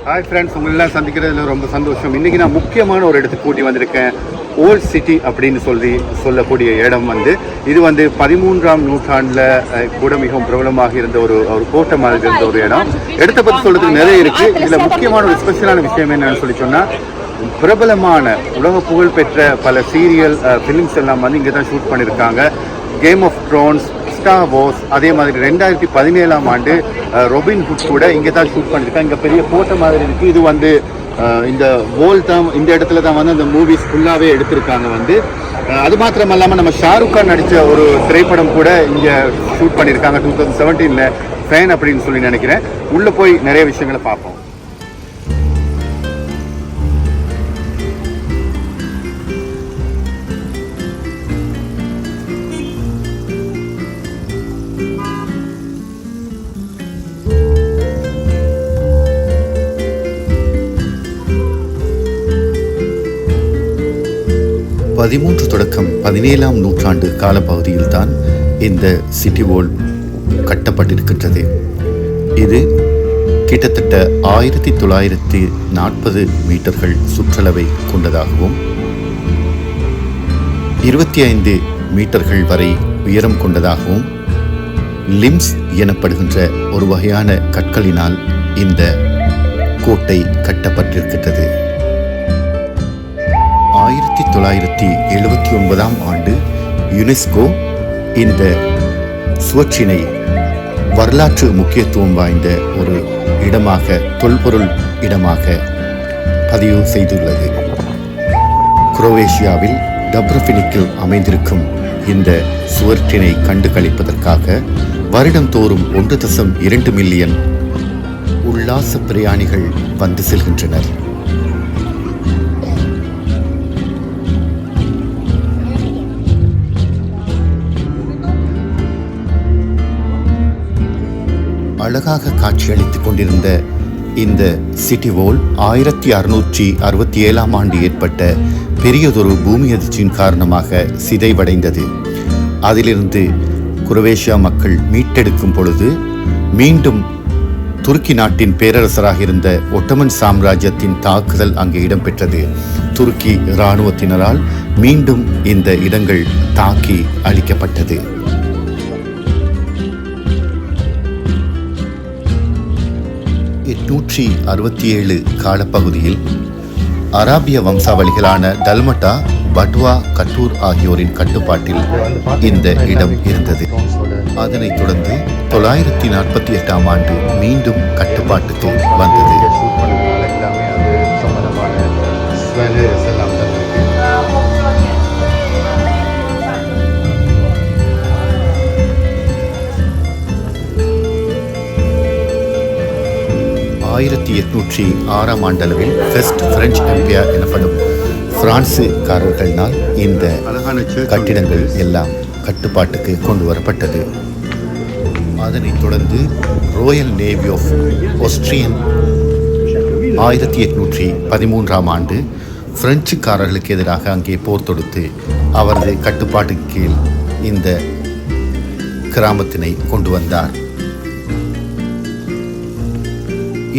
Hi friends, உங்களெல்லாம் சந்திக்கிறதுல ரொம்ப சந்தோஷம். இன்றைக்கி நான் முக்கியமான ஒரு இடத்துக்கு கூட்டி வந்திருக்கேன். ஓல்ட் சிட்டி அப்படின்னு சொல்லக்கூடிய இடம் இது 13ஆம் நூற்றாண்டில் கூட மிகவும் பிரபலமாக இருந்த ஒரு கோட்டை மாதிரி இருந்த ஒரு இடம். இடத்தை பற்றி சொல்கிறதுக்கு நிறைய இருக்குது. இதில் முக்கியமான ஒரு ஸ்பெஷலான விஷயம் என்னன்னு சொல்லி சொன்னால், பிரபலமான உலக புகழ்பெற்ற பல சீரியல் ஃபிலிம்ஸ் எல்லாம் இங்கே தான் ஷூட் பண்ணியிருக்காங்க. Game of Thrones, Star Wars, அதே மாதிரி 2017ஆம் ஆண்டு ரொபின் ஹுட் கூட இங்கே தான் ஷூட் பண்ணியிருக்காங்க. இங்கே பெரிய கோட்டை மாதிரி இருக்குது. இது இந்த வோல் தான், இந்த இடத்துல தான் அந்த மூவிஸ் ஃபுல்லாகவே எடுத்திருக்காங்க. அது மாத்திரம் இல்லாமல் நம்ம ஷாருக் கான் நடித்த ஒரு திரைப்படம் கூட இங்கே ஷூட் பண்ணியிருக்காங்க 2017 ஃபேன் அப்படின்னு சொல்லி நினைக்கிறேன். உள்ளே போய் நிறைய விஷயங்களை பார்ப்போம். தொடக்கம் 17ஆம் நூற்றாண்டு காலப்பகுதியில்தான் இந்த சிட்டி வால் கட்டப்பட்டிருக்கின்றது. இது கிட்டத்தட்ட 1940 மீட்டர்கள் சுற்றளவை கொண்டதாகவும் 25 மீட்டர்கள் வரை உயரம் கொண்டதாகவும் லிம்ஸ் எனப்படுகின்ற ஒரு வகையான கற்களினால் இந்த கோட்டை கட்டப்பட்டிருக்கின்றது. 1979ஆம் ஆண்டு யுனெஸ்கோ இந்த சுவற்றினை வரலாற்று முக்கியத்துவம் வாய்ந்த ஒரு இடமாக, தொல்பொருள் இடமாக பதிவு செய்துள்ளது. குரோவேஷியாவில் டப்ரஃபினிக்கில் அமைந்திருக்கும் இந்த சுவற்றினை கண்டு களிப்பதற்காக வருடந்தோறும் 1.2 மில்லியன் உல்லாச பிரயாணிகள் வந்து செல்கின்றனர். அழகாக காட்சியளித்துக் கொண்டிருந்த இந்த சிட்டி வால் 1667ஆம் ஆண்டு ஏற்பட்ட பெரியதொரு பூமி அதிர்ச்சியின் காரணமாக சிதைவடைந்தது. அதிலிருந்து குரோவேஷியா மக்கள் மீட்டெடுக்கும் பொழுது மீண்டும் துருக்கி நாட்டின் பேரரசராக இருந்த ஒட்டமன் சாம்ராஜ்யத்தின் தாக்குதல் அங்கே இடம்பெற்றது. துருக்கி இராணுவத்தினரால் மீண்டும் இந்த இடங்கள் தாக்கி அழிக்கப்பட்டது. 867 காலப்பகுதியில் அராபிய வம்சாவளிகளான டல்மட்டா, பட்வா, கட்டூர் ஆகியோரின் கட்டுப்பாட்டில் இந்த இடம் இருந்தது. அதனைத் தொடர்ந்து 948ஆம் ஆண்டு மீண்டும் கட்டுப்பாட்டுக்கு வந்தது. 1806ஆம் ஆண்டளவில் ஃபர்ஸ்ட் பிரெஞ்சு எம்பையர் எனப்படும் பிரான்சுக்காரர்களினால் இந்த கட்டிடங்கள் எல்லாம் கட்டுப்பாட்டுக்கு கொண்டு வரப்பட்டது. அதனைத் தொடர்ந்து ராயல் நேவி ஆஃப் ஆஸ்திரியன் 1813ஆம் ஆண்டு பிரெஞ்சுக்காரர்களுக்கு எதிராக அங்கே போர் தொடுத்து அவரது கட்டுப்பாட்டுக்கு கீழ் இந்த கிராமத்தினை கொண்டு வந்தார்.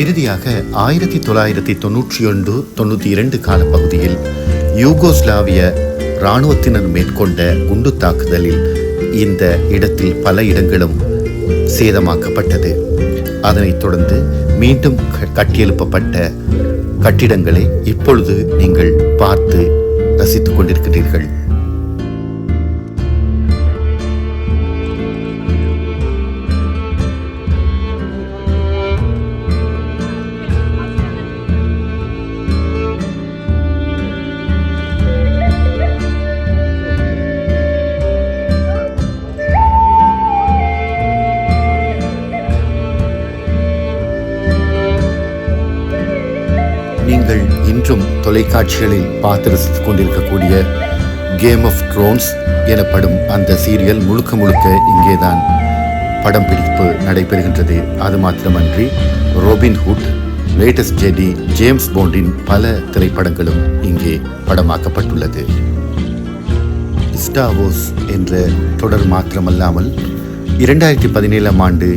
இறுதியாக 1991-92 காலப்பகுதியில் யூகோஸ்லாவிய இராணுவத்தினர் மேற்கொண்ட குண்டு தாக்குதலில் இந்த இடத்தில் பல இடங்களும் சேதமாக்கப்பட்டது. அதனைத் தொடர்ந்து மீண்டும் கட்டியெழுப்பப்பட்ட கட்டிடங்களை இப்பொழுது நீங்கள் பார்த்து ரசித்துக் கொண்டிருக்கிறீர்கள். நீங்கள் இன்றும் தொலைக்காட்சிகளில் பார்த்து ரசித்துக் கொண்டிருக்கக்கூடிய கேம் ஆஃப் த்ரோன்ஸ் எனப்படும் அந்த சீரியல் முழுக்க இங்கேதான் படம் பிடிப்பு நடைபெறுகின்றது. அது மாத்திரமன்றி Robin Hood, latest Jedi, James பாண்டின் பல திரைப்படங்களும் இங்கே படமாக்கப்பட்டுள்ளது. ஸ்டார் வார்ஸ் என்ற தொடர் மாத்திரமல்லாமல் 2017ஆம் ஆண்டு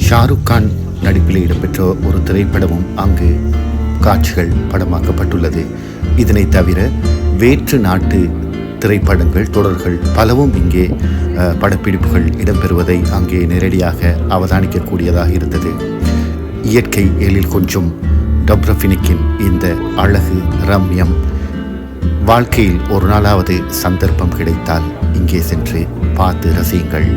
ஷாருக் கான் நடிப்பில் இடம்பெற்ற ஒரு திரைப்படமும் அங்கு காட்சிகள் படமாக்கப்பட்டுள்ளது. இதனை தவிர வேற்று நாட்டு திரைப்படங்கள், தொடர்கள் பலவும் இங்கே படப்பிடிப்புகள் இடம்பெறுவதை அங்கே நேரடியாக அவதானிக்கக்கூடியதாக இருந்தது. இயற்கை எழில் கொஞ்சம் டப்ரஃபினிக்கின் இந்த அழகு ரம்யம் வாழ்க்கையில் ஒரு நாளாவது சந்தர்ப்பம் கிடைத்தால் இங்கே சென்று பார்த்து ரசியுங்கள்.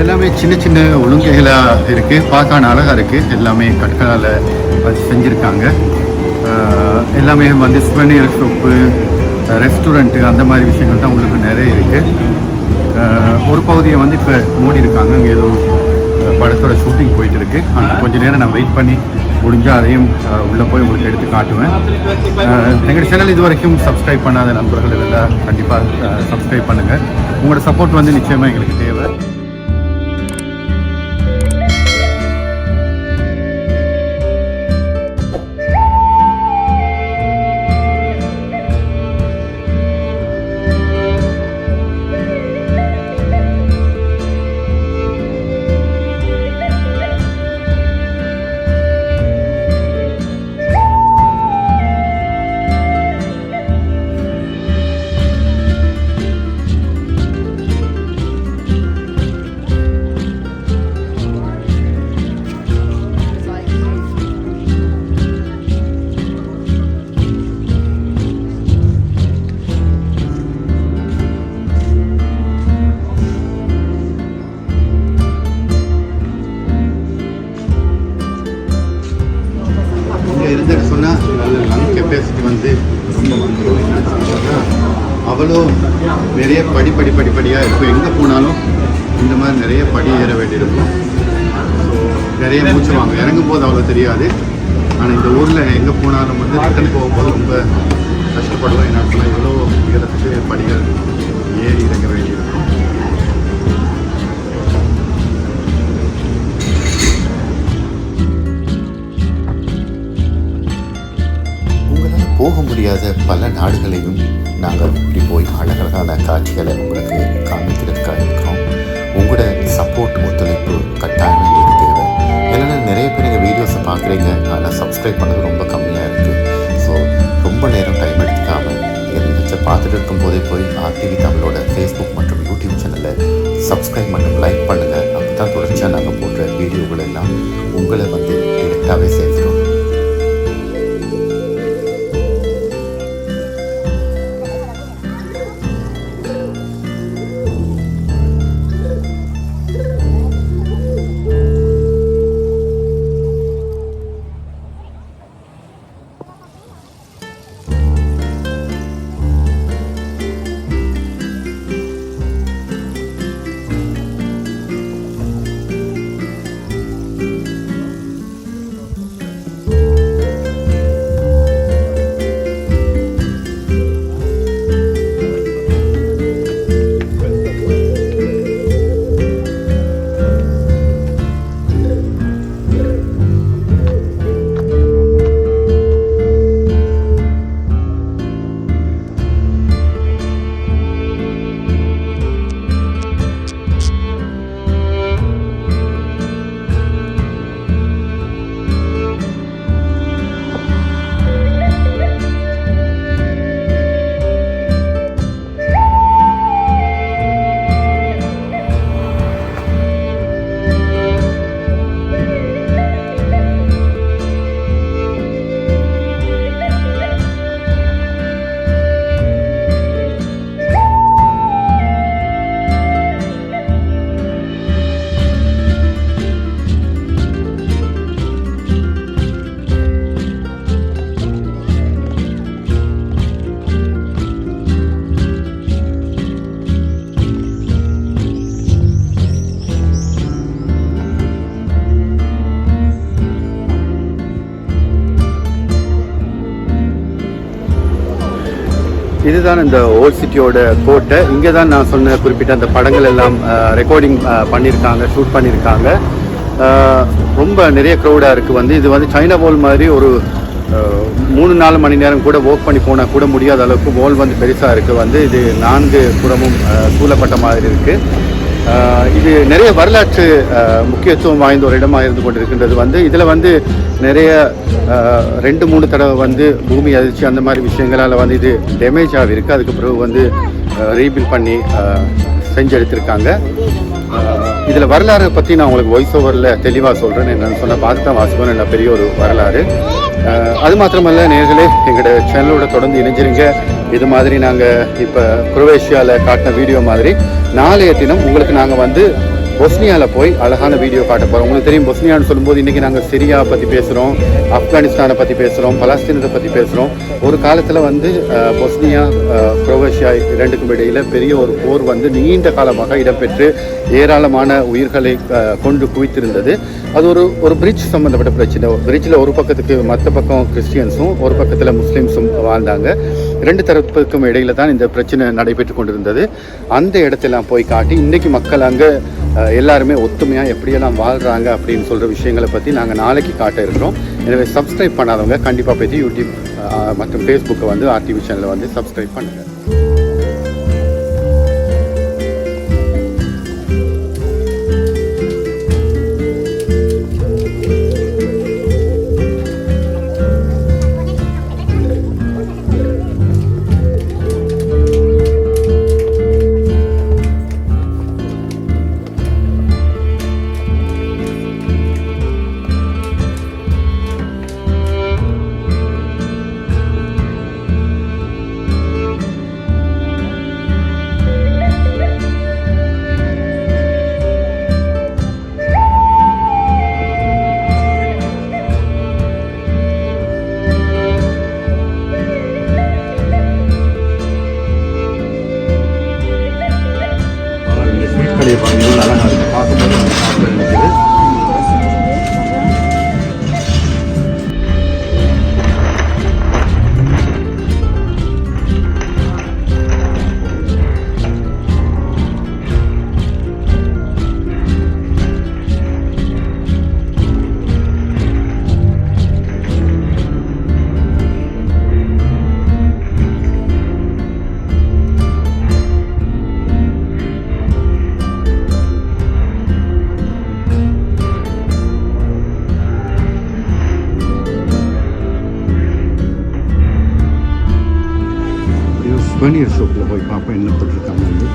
எல்லாமே சின்ன சின்ன ஒழுங்கைகளாக இருக்குது, பார்க்க அழகாக இருக்குது. எல்லாமே கற்களால் செஞ்சுருக்காங்க. எல்லாமே வந்து சுவனீர் ஷாப்பு, ரெஸ்டாரண்ட்டு அந்த மாதிரி விஷயங்கள் தான் உங்களுக்கு நிறைய இருக்குது. ஒரு பகுதியை வந்து இப்போ மூடி இருக்காங்க. அங்கே ஏதோ படத்தோட ஷூட்டிங் போயிட்டு இருக்கு. கொஞ்சம் நேரம் நான் வெயிட் பண்ணி முடிஞ்சால் அதையும் உள்ளே போய் உங்களுக்கு எடுத்து காட்டுவேன். எங்கள் சேனல் இது வரைக்கும் சப்ஸ்கிரைப் பண்ணாத நண்பர்கள் எல்லாம் கண்டிப்பாக சப்ஸ்கிரைப் பண்ணுங்கள். உங்களோட சப்போர்ட் வந்து நிச்சயமாக எங்களுக்கு தேவை. இருந்துட்டு சொன்னால் லங் கெப்பாசிட்டி வந்து ரொம்ப வந்துடும். அவ்வளோ நிறைய படிப்படியாக இருக்கும். எங்கே போனாலும் இந்த மாதிரி நிறைய படி ஏற வேண்டியிருக்கும். ஸோ நிறைய மூச்சு வாங்க. இறங்கும் போது அவ்வளோ தெரியாது. ஆனால் இந்த ஊரில் எங்கே போனாலும் வந்து ரிட்டன் போகும்போது ரொம்ப கஷ்டப்படுவோம். என்ன சொன்னால் இவ்வளோ உயரத்துக்கு படிகள் ஏறி இறங்க வேண்டியிருக்கும். போக முடியாத பல நாடுகளையும் நாங்கள் இப்படி போய் அழகழகான காட்சிகளை உங்களுக்கு காமிக்கிறதுக்காக இருக்கிறோம். உங்களோட சப்போர்ட், ஒத்துழைப்பு கட்டாயம் எங்களுக்கு தேவை. ஏன்னா நிறைய பேர் எங்கள் வீடியோஸை பார்க்குறீங்க, ஆனால் சப்ஸ்கிரைப் பண்ணது ரொம்ப கம்மியாக இருக்குது. ஸோ ரொம்ப நேரம் டைம் எடுத்துக்காமல் எங்கள் நிகழ்ச்சியை பார்த்துட்டு இருக்கும் போதே போய் ஆர்டிவி தமிழோட ஃபேஸ்புக் மற்றும் யூடியூப் சேனலில் சப்ஸ்கிரைப் மற்றும் லைக் பண்ணுங்கள். அப்போ தான் தொடர்ச்சியாக நாங்கள் போடுற வீடியோகள் எல்லாம் உங்களை வந்து டிரெக்டாகவே சேர்த்துடும். இதுதான் இந்த ஓல்ட் சிட்டியோட கோட்டை. இங்கே தான் நான் சொன்ன குறிப்பிட்ட அந்த படங்கள் எல்லாம் ரெக்கார்டிங் பண்ணியிருக்காங்க, ஷூட் பண்ணியிருக்காங்க. ரொம்ப நிறைய க்ரௌடாக இருக்குது. வந்து இது வந்து சைனா வால் மாதிரி ஒரு 3-4 மணி நேரம் கூட வாக் பண்ணி போனால் கூட முடியாத அளவுக்கு வால் வந்து பெருசாக இருக்குது. வந்து இது 4 புறமும் சூழப்பட்ட மாதிரி இருக்குது. இது நிறைய வரலாற்று முக்கியத்துவம் வாய்ந்த ஒரு இடமாக இருந்து கொண்டிருக்கின்றது. வந்து இதில் வந்து நிறைய 2-3 தடவை வந்து பூமி அதிர்ச்சி அந்த மாதிரி விஷயங்களால் வந்து இது டேமேஜ் ஆகிருக்கு. அதுக்கு பிறகு வந்து ரீபில்ட் பண்ணி செஞ்செடுத்திருக்காங்க. இதில் வரலாறு பற்றி நான் உங்களுக்கு வாய்ஸ் ஓவரில் தெளிவாக சொல்கிறேன். என்னென்னு சொன்னால் பார்த்து தான் வாசிப்போம். என்ன பெரிய ஒரு வரலாறு. அது மாத்திரமல்ல, நேர்களே எங்களோட சேனலோட தொடர்ந்து இணைஞ்சிருங்க. இது மாதிரி நாங்கள் இப்போ குரோவேஷியாவில் காட்டின வீடியோ மாதிரி நாளைய தினம் உங்களுக்கு நாங்கள் வந்து பொஸ்னியாவில் போய் அழகான வீடியோ காட்ட போகிறோம். உங்களுக்கு தெரியும், பொஸ்னியான்னு சொல்லும்போது இன்றைக்கி நாங்கள் சிரியா பற்றி பேசுகிறோம், ஆப்கானிஸ்தானை பற்றி பேசுகிறோம், பலஸ்தீனத்தை பற்றி பேசுகிறோம். ஒரு காலத்தில் வந்து பொஸ்னியா குரோவேஷியா இரண்டுக்கும் இடையில் பெரிய ஒரு போர் வந்து நீண்ட காலமாக இடம்பெற்று ஏராளமான உயிர்களை கொண்டு குவித்திருந்தது. அது ஒரு பிரிட்ஜ் சம்மந்தப்பட்ட பிரச்சனை. பிரிட்ஜில் ஒரு பக்கத்துக்கு மற்ற பக்கம் கிறிஸ்டியன்ஸும் ஒரு பக்கத்தில் முஸ்லீம்ஸும் வாழ்ந்தாங்க. 2 தரப்புக்கும் இடையில தான் இந்த பிரச்சனை நடைபெற்று கொண்டிருந்தது. அந்த இடத்தெல்லாம் போய் காட்டி இன்றைக்கி மக்கள் அங்கே எல்லாருமே ஒத்துமையாக எப்படியெல்லாம் வாழ்கிறாங்க அப்படின்னு சொல்கிற விஷயங்களை பற்றி நாங்கள் நாளைக்கு காட்ட இருக்கிறோம். எனவே சப்ஸ்கிரைப் பண்ணாதவங்க கண்டிப்பாக போய் யூடியூப் மற்றும் ஃபேஸ்புக்கை வந்து RTV சேனலை வந்து சப்ஸ்கிரைப் பண்ணுங்கள். அழகாக இருக்குது, பார்க்கும்போது இருக்குது. பனீர் சோப்பில் போய் பார்ப்போம் என்ன போட்டிருக்காங்க வந்து.